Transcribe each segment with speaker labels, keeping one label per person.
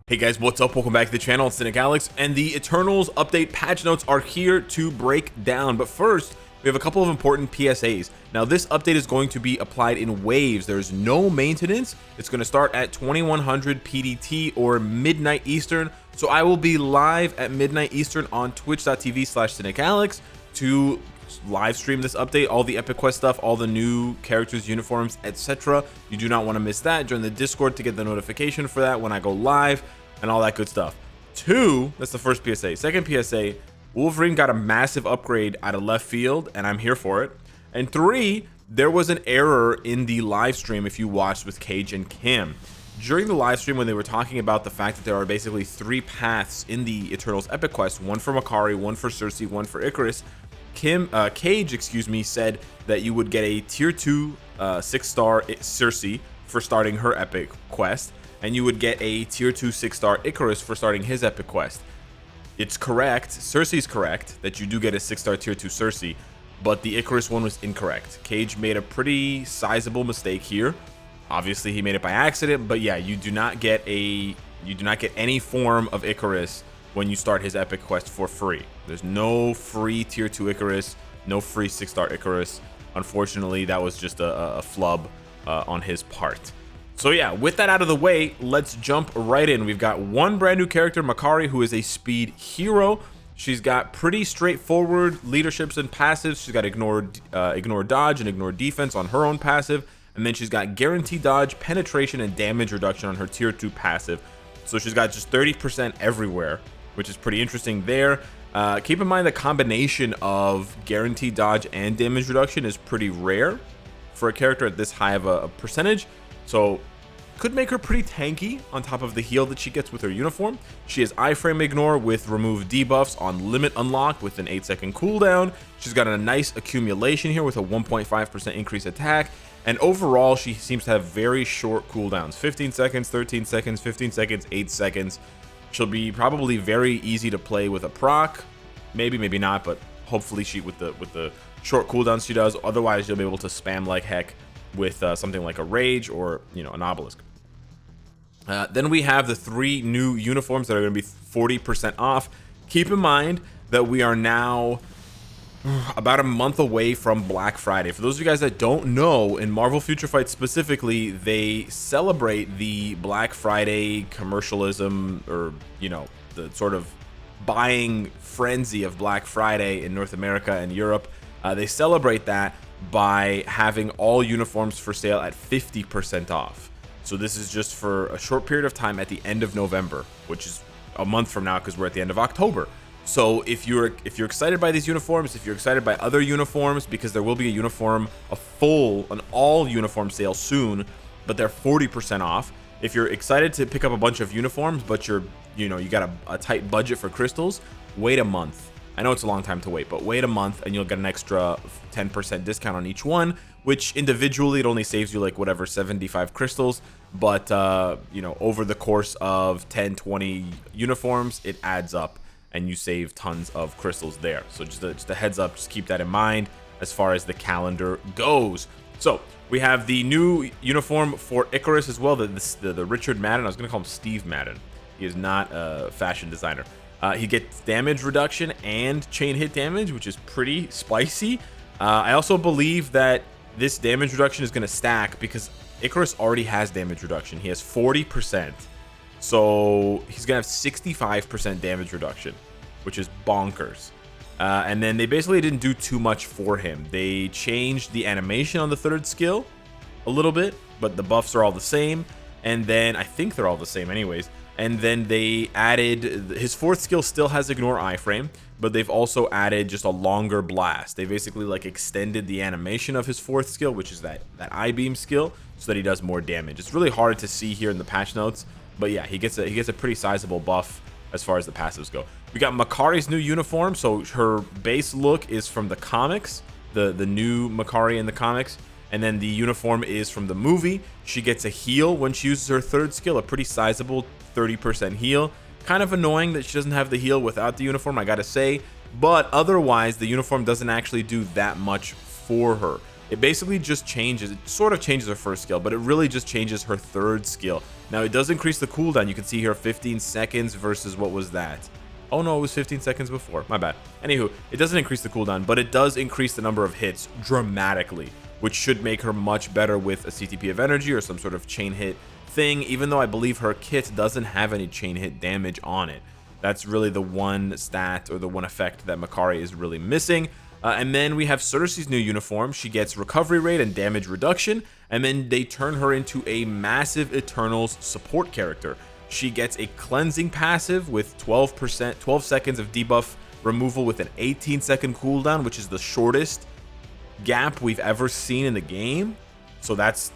Speaker 1: Hey guys, what's up? Welcome back to the channel. It's Cynicalex, and the Eternals update patch notes are here to break down. But first, we have a couple of important PSAs. Now, this update is going to be applied in waves. There's no maintenance. It's going to start at 2100 PDT or midnight Eastern. So I will be live at midnight Eastern on twitch.tv/Cynicalex to live stream this update, all the epic quest stuff, all the new characters, uniforms, etc. You do not want to miss that. Join the Discord to get the notification for that when I go live and all that good stuff. 2, that's the first PSA. Second PSA, Wolverine got a massive upgrade out of left field, and I'm here for it. And 3, there was an error in the live stream if you watched with Kage and Kim. During the live stream, when they were talking about the fact that there are basically 3 paths in the Eternals epic quest, one for Makari, one for Cersei, one for IKARIS, Kage, said that you would get a tier 2 6-star Cersei for starting her epic quest, and you would get a tier 2 6-star IKARIS for starting his epic quest. It's correct, Cersei's correct, that you do get a 6-star tier 2 Cersei, but the IKARIS one was incorrect. Kage made a pretty sizable mistake here. Obviously he made it by accident, but yeah, you do not get any form of IKARIS when you start his epic quest for free. There's no free tier 2 IKARIS, no free 6-star IKARIS. Unfortunately, that was just a flub on his part. So yeah, with that out of the way, let's jump right in. We've got one brand new character, Makari, who is a speed hero. She's got pretty straightforward leaderships and passives. She's got ignore dodge and ignore defense on her own passive, and then she's got guaranteed dodge, penetration, and damage reduction on her tier 2 passive. So she's got just 30% everywhere, which is pretty interesting there. Keep in mind the combination of guaranteed dodge and damage reduction is pretty rare for a character at this high of a percentage, so could make her pretty tanky on top of the heal that she gets with her uniform. She has iframe ignore with remove debuffs on limit unlock with an 8-second cooldown. She's got a nice accumulation here with a 1.5% increase attack, and overall she seems to have very short cooldowns, 15 seconds, 13 seconds, 15 seconds, 8 seconds. She'll be probably very easy to play with a proc, maybe not, but hopefully she with the short cooldowns she does. Otherwise, you'll be able to spam like heck with something like a rage or an obelisk. Then we have the 3 new uniforms that are going to be 40% off. Keep in mind that we are now about a month away from Black Friday. For those of you guys that don't know, in Marvel Future Fight specifically, they celebrate the Black Friday commercialism, or the sort of buying frenzy of Black Friday in North America and Europe. They celebrate that by having all uniforms for sale at 50% off. So this is just for a short period of time at the end of November, which is a month from now because we're at the end of October. So if you're excited by these uniforms, if you're excited by other uniforms, because there will be an all uniform sale soon, but they're 40% off. If you're excited to pick up a bunch of uniforms, but you got a tight budget for crystals, wait a month. I know it's a long time to wait, but wait a month and you'll get an extra 10% discount on each one, which individually it only saves you like whatever 75 crystals, but over the course of 10-20 uniforms, it adds up and you save tons of crystals there. So just a heads up, just keep that in mind as far as the calendar goes. So we have the new uniform for IKARIS as well, the Richard Madden. I was gonna call him Steve Madden. He is not a fashion designer. He gets damage reduction and chain hit damage, which is pretty spicy. I also believe that this damage reduction is gonna stack because IKARIS already has damage reduction. He has 40%. So he's gonna have 65% damage reduction, which is bonkers. And then they basically didn't do too much for him. They changed the animation on the 3rd skill a little bit, but the buffs are all the same. And then I think they're all the same anyways. And then they added his 4th skill still has ignore iframe, but they've also added just a longer blast. They basically like extended the animation of his 4th skill, which is that I-beam skill, so that he does more damage. It's really hard to see here in the patch notes, but yeah, he gets a pretty sizable buff as far as the passives go. We got Makari's new uniform. So her base look is from the comics, the new Makari in the comics, and then the uniform is from the movie. She gets a heal when she uses her 3rd skill, a pretty sizable 30% heal. Kind of annoying that she doesn't have the heal without the uniform, I gotta say, but otherwise the uniform doesn't actually do that much for her. It basically just changes, it sort of changes her 1st skill, but it really just changes her 3rd skill. Now it does increase the cooldown. You can see here 15 seconds versus what was that? Oh no, it was 15 seconds before. My bad. Anywho, it doesn't increase the cooldown, but it does increase the number of hits dramatically, which should make her much better with a CTP of energy or some sort of chain hit thing, even though I believe her kit doesn't have any chain hit damage on it. That's really the one stat or the one effect that Makari is really missing. And then we have Cersei's new uniform. She gets recovery rate and damage reduction, and then they turn her into a massive Eternals support character. She gets a cleansing passive with 12 seconds of debuff removal with an 18-second cooldown, which is the shortest gap we've ever seen in the game. So that's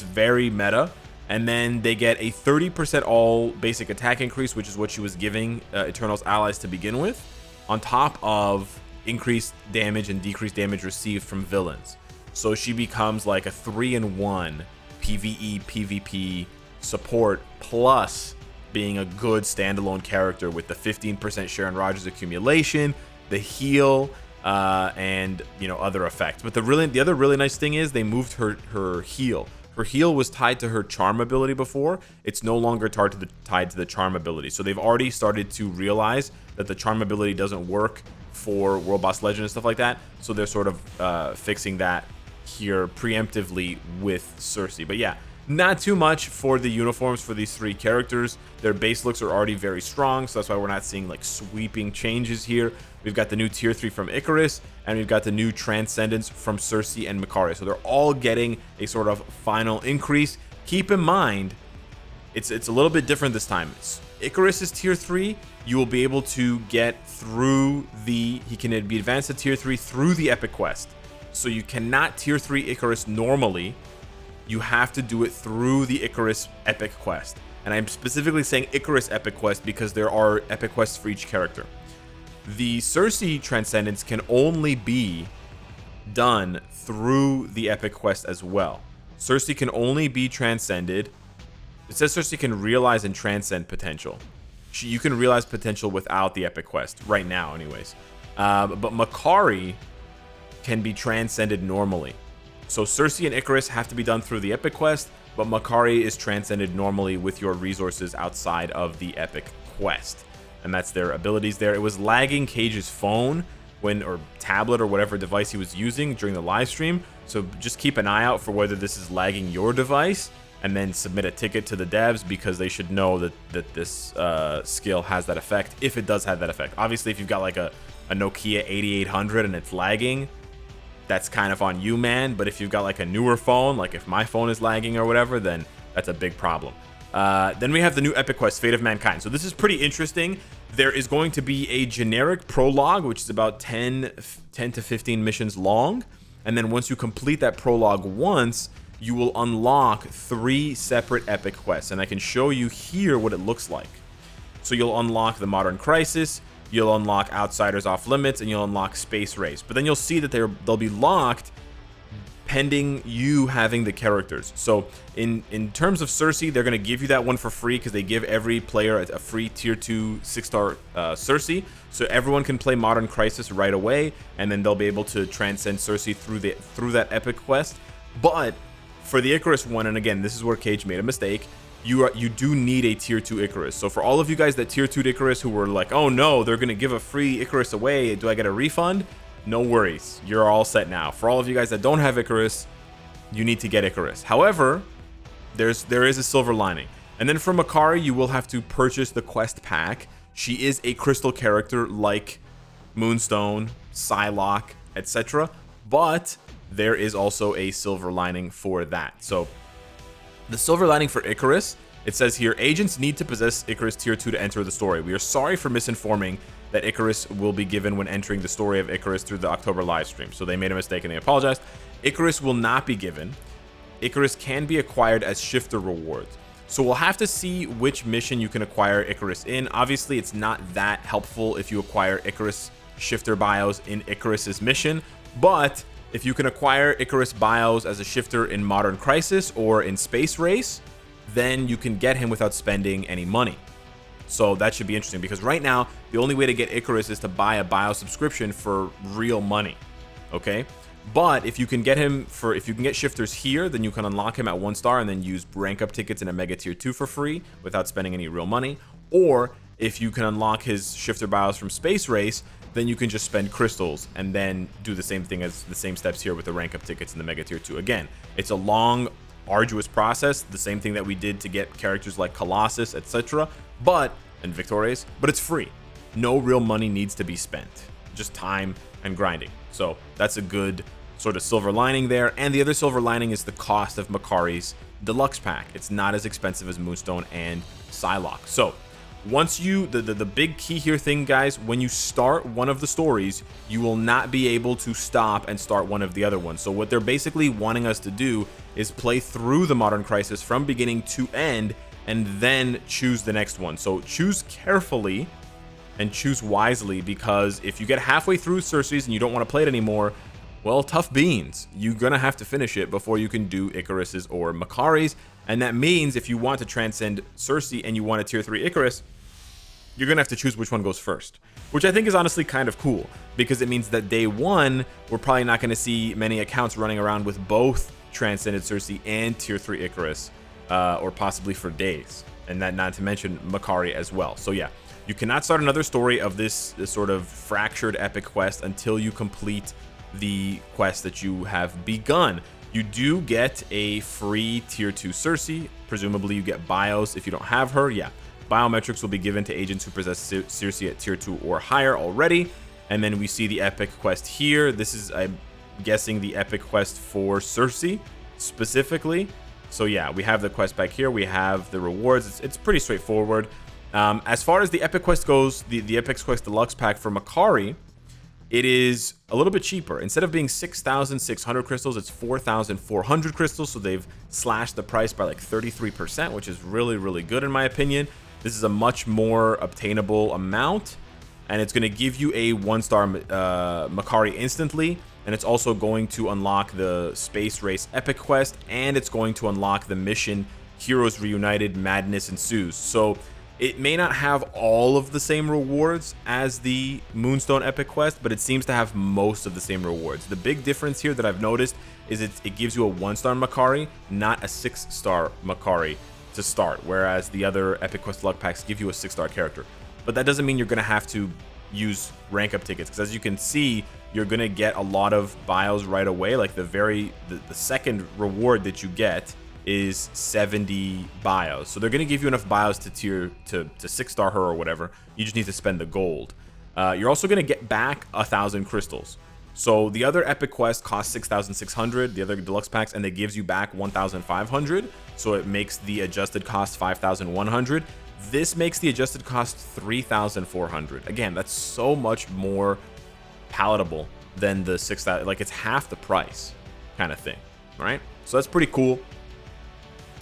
Speaker 1: very meta. And then they get a 30% all basic attack increase, which is what she was giving Eternals allies to begin with, on top of increased damage and decreased damage received from villains. So she becomes like a 3-in-1 PvE PvP support, plus being a good standalone character with the 15% Sharon Rogers accumulation, the heal, and other effects. But the other really nice thing is they moved her heal. Her heal was tied to her charm ability before. It's no longer tied to the charm ability. So they've already started to realize that the charm ability doesn't work for World Boss Legend and stuff like that. So they're sort of fixing that here preemptively with Cersei. But yeah, not too much for the uniforms for these three characters. Their base looks are already very strong, so that's why we're not seeing like sweeping changes here. We've got the new tier 3 from IKARIS, and we've got the new Transcendence from Cersei and Makari. So they're all getting a sort of final increase. Keep in mind, it's a little bit different this time. IKARIS is tier 3. You will be able to get through he can be advanced to tier 3 through the epic quest. So you cannot tier 3 IKARIS normally. You have to do it through the IKARIS epic quest. And I'm specifically saying IKARIS epic quest because there are epic quests for each character. The Cersei Transcendence can only be done through the epic quest as well. Cersei can only be transcended. It says Cersei can realize and transcend potential. You can realize potential without the epic quest right now anyways. But Makari can be transcended normally. So Cersei and IKARIS have to be done through the epic quest, but Makari is transcended normally with your resources outside of the epic quest. And that's their abilities there. It was lagging Kage's phone or tablet or whatever device he was using during the live stream. So just keep an eye out for whether this is lagging your device, and then submit a ticket to the devs, because they should know that this skill has that effect, if it does have that effect. Obviously, if you've got like a Nokia 8800 and it's lagging, that's kind of on you, man. But if you've got like a newer phone, like if my phone is lagging or whatever, then that's a big problem. Then we have the new epic quest, Fate of Mankind. So this is pretty interesting. There is going to be a generic prologue, which is about 10 to 15 missions long. And then once you complete that prologue once, you will unlock 3 separate epic quests. And I can show you here what it looks like. So you'll unlock the Modern Crisis, you'll unlock Outsiders Off Limits, and you'll unlock Space Race. But then you'll see that they'll be locked pending you having the characters. So in terms of Cersei, they're going to give you that one for free, because they give every player a free tier 2 6-star Cersei. So everyone can play Modern Crisis right away, and then they'll be able to transcend Cersei through that epic quest. But for the IKARIS one, and again, this is where Kage made a mistake, you do need a tier 2 IKARIS. So for all of you guys that tier 2 IKARIS who were like, oh no, they're going to give a free IKARIS away, do I get a refund? No worries, you're all set now. For all of you guys that don't have IKARIS, you need to get IKARIS. However, there is a silver lining. And then for Makari, you will have to purchase the quest pack. She is a crystal character like Moonstone, Psylocke, etc. But there is also a silver lining for that. So the silver lining for IKARIS, it says here, agents need to possess IKARIS tier 2 to enter the story. We are sorry for misinforming that IKARIS will be given when entering the story of IKARIS through the October live stream. So they made a mistake and they apologized. IKARIS will not be given. IKARIS can be acquired as shifter rewards. So we'll have to see which mission you can acquire IKARIS in. Obviously, it's not that helpful if you acquire IKARIS shifter bios in IKARIS's mission, but if you can acquire IKARIS bios as a shifter in Modern Crisis or in Space Race, then you can get him without spending any money. So that should be interesting, because right now, the only way to get IKARIS is to buy a bio subscription for real money, okay? But if you can get if you can get shifters here, then you can unlock him at 1 star and then use rank up tickets in a mega tier 2 for free without spending any real money. Or if you can unlock his shifter bios from Space Race, then you can just spend crystals and then do the same thing as the same steps here with the rank up tickets in the mega tier 2. Again, it's a long, arduous process, the same thing that we did to get characters like Colossus, etc. and Victorious, but it's free. No real money needs to be spent, just time and grinding. So that's a good sort of silver lining there. And the other silver lining is the cost of Makari's deluxe pack. It's not as expensive as Moonstone and Psylocke. So once you, the big key here thing, guys, when you start one of the stories, you will not be able to stop and start one of the other ones. So what they're basically wanting us to do is play through the Modern Crisis from beginning to end and then choose the next one. So choose carefully and choose wisely, because if you get halfway through Cersei's and you don't want to play it anymore, well, tough beans. You're gonna have to finish it before you can do Ikaris's or Makari's. And that means if you want to transcend Cersei and you want a tier 3 Ikaris, you're gonna have to choose which one goes first, which I think is honestly kind of cool, because it means that day 1 we're probably not gonna see many accounts running around with both transcended Cersei and tier 3 Ikaris, or possibly for days, and that not to mention Makari as well. So yeah, you cannot start another story of this sort of fractured epic quest until you complete the quest that you have begun. You do get a free tier 2 Cersei. Presumably you get bios if you don't have her. Yeah, biometrics will be given to agents who possess Cersei at tier 2 or higher already. And then we see the epic quest here. This is, I'm guessing, the epic quest for Cersei specifically. So yeah, we have the quest back here. We have the rewards. It's pretty straightforward. As far as the epic quest goes, the epic quest deluxe pack for Makari, it is a little bit cheaper. Instead of being 6,600 crystals, it's 4,400 crystals. So they've slashed the price by like 33%, which is really, really good in my opinion. This is a much more obtainable amount, and it's going to give you a 1-star Makari instantly. And it's also going to unlock the Space Race epic quest, and it's going to unlock the mission Heroes Reunited Madness Ensues. So it may not have all of the same rewards as the Moonstone epic quest, but it seems to have most of the same rewards. The big difference here that I've noticed is it gives you a 1-star Makari, not a 6-star Makari to start, whereas the other epic quest luck packs give you a 6-star character. But that doesn't mean you're going to have to use rank up tickets, because as you can see, you're going to get a lot of bios right away. Like the second reward that you get is 70 bios. So they're going to give you enough bios to tier to 6-star her or whatever. You just need to spend the gold. You're also going to get back 1,000 crystals. So the other epic quest costs 6,600, the other deluxe packs, and it gives you back 1,500. So it makes the adjusted cost 5,100. This makes the adjusted cost 3,400. Again, that's so much more palatable than the 6,000. Like, it's half the price kind of thing, right? So that's pretty cool.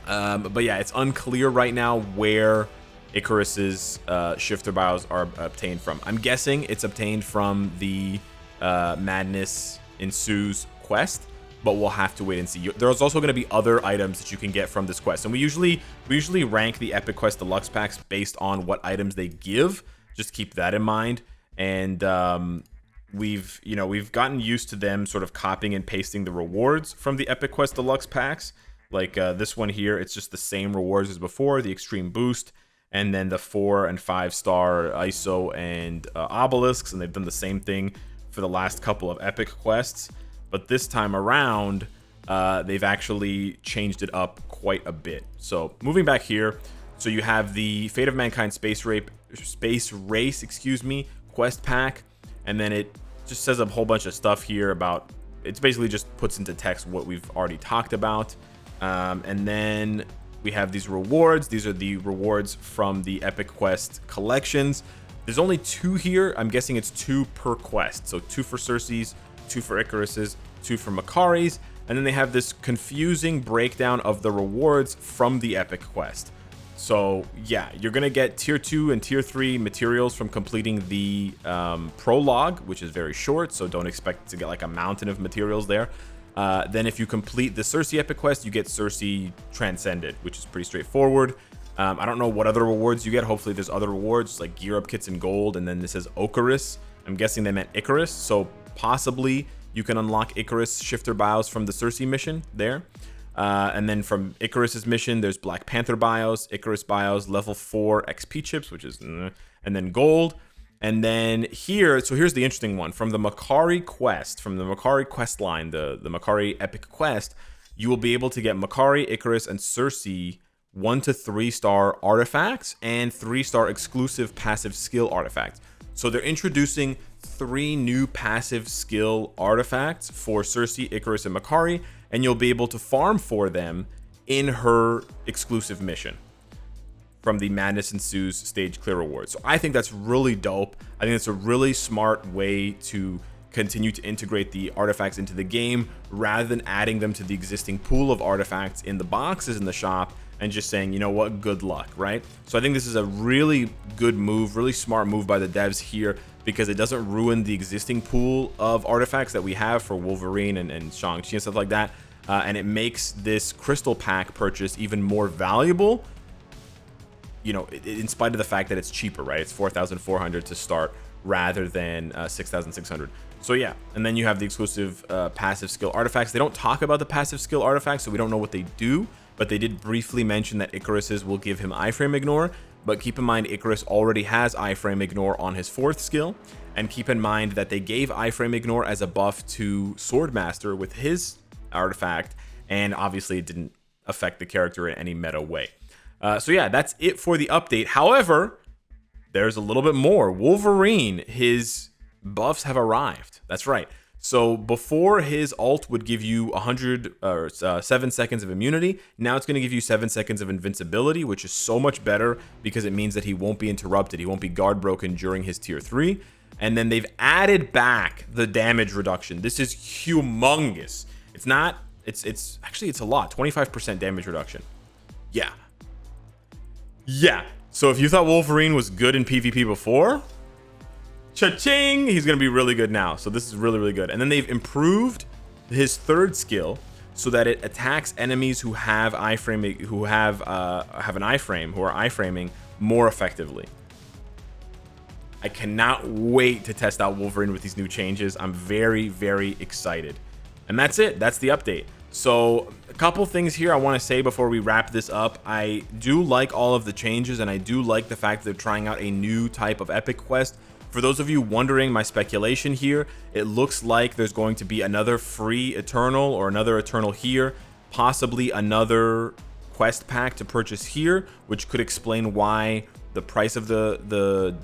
Speaker 1: But yeah, it's unclear right now where Ikaris's shifter bios are obtained from. I'm guessing it's obtained from the Madness Ensues quest, but we'll have to wait and see. There's also going to be other items that you can get from this quest, and we usually rank the epic quest deluxe packs based on what items they give. Just keep that in mind. And we've gotten used to them sort of copying and pasting the rewards from the epic quest deluxe packs. Like this one here, it's just the same rewards as before, the extreme boost, and then the 4- and 5-star ISO and obelisks, and they've done the same thing for the last couple of epic quests. But this time around, they've actually changed it up quite a bit. So moving back here, so you have the Fate of Mankind Space Race, quest pack, and then it just says a whole bunch of stuff here about, it's basically just puts into text what we've already talked about. And then we have these rewards. These are the rewards from the Epic Quest collections. There's only 2 here. I'm guessing it's 2 per quest. So 2 for Cersei's, 2 for Ikaris's, 2 for Makari's. And then they have this confusing breakdown of the rewards from the Epic Quest. So yeah, you're going to get tier 2 and tier 3 materials from completing the prologue, which is very short. So don't expect to get like a mountain of materials there. Then if you complete the Cersei epic quest, you get Cersei Transcended, which is pretty straightforward. I don't know what other rewards you get. Hopefully there's other rewards like gear up kits in gold, and then this says IKARIS. I'm guessing they meant Ikaris, so possibly you can unlock IKARIS shifter bios from the Cersei mission there. And then from IKARIS's mission, there's Black Panther bios, IKARIS bios, level 4 XP chips, which is, and then gold. And then here, so here's the interesting one. From the Makari quest, from the Makari quest line, the Makari epic quest, you will be able to get Makari, IKARIS, and Cersei 1 to 3 star artifacts and 3-star exclusive passive skill artifacts. So they're introducing 3 new passive skill artifacts for Cersei, IKARIS, and Makari, and you'll be able to farm for them in her exclusive mission from the Madness Ensues stage clear reward. So I think that's really dope. I think it's a really smart way to continue to integrate the artifacts into the game rather than adding them to the existing pool of artifacts in the boxes in the shop and just saying, you know what, good luck, right? So I think this is a really good move, really smart move by the devs here, because it doesn't ruin the existing pool of artifacts that we have for Wolverine and Shang-Chi and stuff like that. And it makes this crystal pack purchase even more valuable, you know, in spite of the fact that it's cheaper, right? It's 4,400 to start rather than 6,600. So yeah, and then you have the exclusive passive skill artifacts. They don't talk about the passive skill artifacts, so we don't know what they do, but they did briefly mention that IKARIS's will give him iframe ignore. But keep in mind, IKARIS already has iframe ignore on his 4th skill, and keep in mind that they gave iframe ignore as a buff to Swordmaster with his artifact, and obviously it didn't affect the character in any meta way. So yeah, that's it for the update. However, there's a little bit more. Wolverine, his buffs have arrived. That's right. So before, his ult would give you 7 seconds of immunity. Now it's going to give you 7 seconds of invincibility, which is so much better because it means that he won't be interrupted. He won't be guard broken during his tier 3. And then they've added back the damage reduction. This is humongous. It's not, it's actually, it's a lot. 25% damage reduction. Yeah. Yeah. So if you thought Wolverine was good in PvP before, cha-ching, he's going to be really good now. So this is really, really good. And then they've improved his 3rd skill so that it attacks enemies who have iframe, who have an iframe, who are iframing more effectively. I cannot wait to test out Wolverine with these new changes. I'm very, very excited. And that's it. That's the update. So a couple things here I want to say before we wrap this up. I do like all of the changes, and I do like the fact that they're trying out a new type of epic quest. For those of you wondering my speculation here, it looks like there's going to be another free Eternal or another Eternal here, possibly another quest pack to purchase here, which could explain why the price of the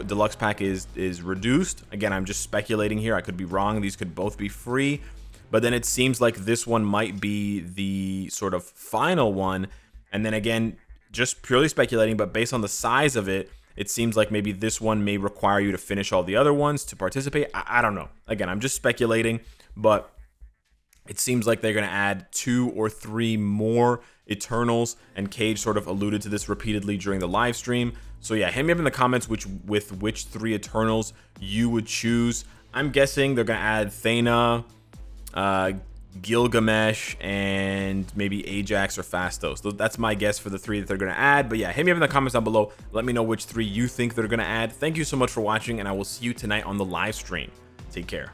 Speaker 1: deluxe pack is reduced. Again, I'm just speculating here. I could be wrong. These could both be free. But then it seems like this one might be the sort of final one. And then again, just purely speculating, but based on the size of it, it seems like maybe this one may require you to finish all the other ones to participate. I don't know. Again, I'm just speculating, but it seems like they're going to add 2 or 3 more Eternals, and Cage sort of alluded to this repeatedly during the live stream. So yeah, hit me up in the comments with which 3 Eternals you would choose. I'm guessing they're going to add Thena, Gilgamesh, and maybe Ajax or Phastos. That's my guess for the 3 that they're going to add. But yeah, hit me up in the comments down below. Let me know which 3 you think they're going to add. Thank you so much for watching, and I will see you tonight on the live stream. Take care.